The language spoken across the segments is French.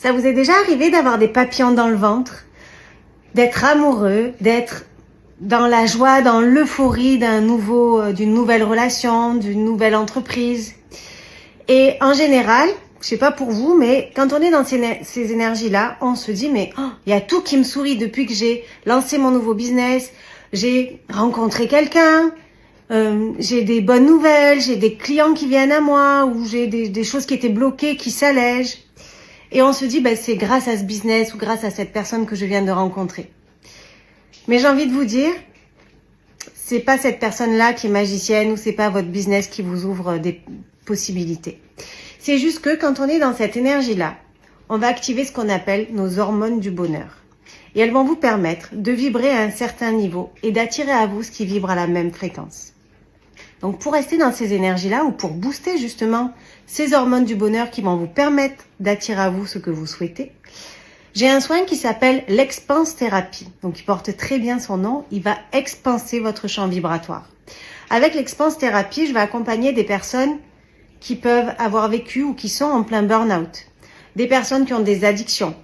Ça vous est déjà arrivé d'avoir des papillons dans le ventre, d'être amoureux, d'être dans la joie, dans l'euphorie d'une nouvelle relation, d'une nouvelle entreprise? Et en général, je sais pas pour vous, mais quand on est dans ces énergies-là, on se dit, mais il y a tout qui me sourit depuis que j'ai lancé mon nouveau business, j'ai rencontré quelqu'un, j'ai des bonnes nouvelles, j'ai des clients qui viennent à moi, ou j'ai des choses qui étaient bloquées, qui s'allègent. Et on se dit, c'est grâce à ce business ou grâce à cette personne que je viens de rencontrer. Mais j'ai envie de vous dire, c'est pas cette personne-là qui est magicienne, ou c'est pas votre business qui vous ouvre des possibilités. C'est juste que quand on est dans cette énergie-là, on va activer ce qu'on appelle nos hormones du bonheur. Et elles vont vous permettre de vibrer à un certain niveau et d'attirer à vous ce qui vibre à la même fréquence. Donc pour rester dans ces énergies-là ou pour booster justement ces hormones du bonheur qui vont vous permettre d'attirer à vous ce que vous souhaitez, j'ai un soin qui s'appelle l'expanse-thérapie. Donc il porte très bien son nom, il va expanser votre champ vibratoire. Avec l'expanse-thérapie, je vais accompagner des personnes qui peuvent avoir vécu ou qui sont en plein burn-out, des personnes qui ont des addictions,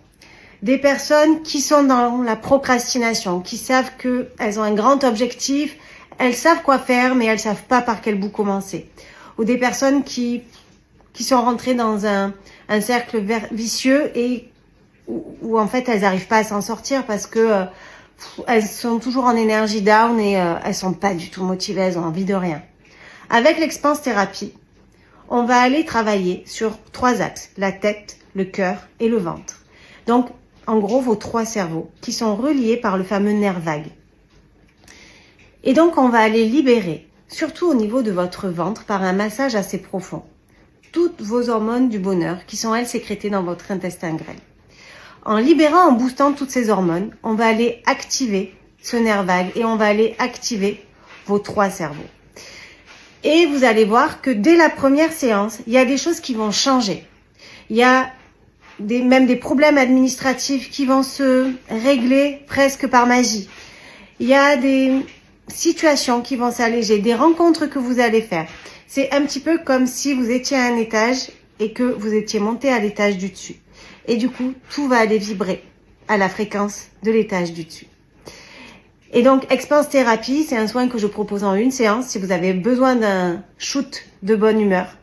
des personnes qui sont dans la procrastination, qui savent qu'elles ont un grand objectif, elles savent quoi faire, mais elles savent pas par quel bout commencer. Ou des personnes qui sont rentrées dans un cercle vicieux et où en fait elles n'arrivent pas à s'en sortir parce que elles sont toujours en énergie down et elles sont pas du tout motivées, elles ont envie de rien. Avec l'expanse-thérapie, on va aller travailler sur 3 axes, la tête, le cœur et le ventre. Donc, en gros, vos 3 cerveaux qui sont reliés par le fameux nerf vague. Et donc, on va aller libérer, surtout au niveau de votre ventre, par un massage assez profond, toutes vos hormones du bonheur qui sont, elles, sécrétées dans votre intestin grêle. En libérant, en boostant toutes ces hormones, on va aller activer ce nerf vague et on va aller activer vos 3 cerveaux. Et vous allez voir que dès la première séance, il y a des choses qui vont changer. Il y a même des problèmes administratifs qui vont se régler presque par magie. Il y a des situations qui vont s'alléger, des rencontres que vous allez faire. C'est un petit peu comme si vous étiez à un étage et que vous étiez monté à l'étage du dessus. Et du coup, tout va aller vibrer à la fréquence de l'étage du dessus. Et donc, expanse-thérapie, c'est un soin que je propose en une séance si vous avez besoin d'un shoot de bonne humeur.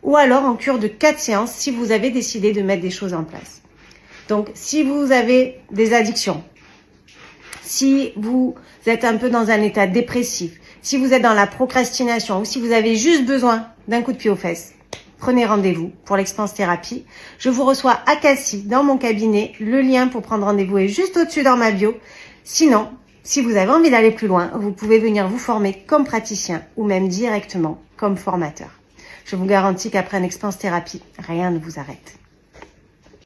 Ou alors en cure de 4 séances si vous avez décidé de mettre des choses en place. Donc, si vous avez des addictions, si vous êtes un peu dans un état dépressif, si vous êtes dans la procrastination ou si vous avez juste besoin d'un coup de pied aux fesses, prenez rendez-vous pour l'expanse-thérapie. Je vous reçois à Cassis dans mon cabinet. Le lien pour prendre rendez-vous est juste au-dessus dans ma bio. Sinon, si vous avez envie d'aller plus loin, vous pouvez venir vous former comme praticien ou même directement comme formateur. Je vous garantis qu'après une expanse-thérapie, rien ne vous arrête.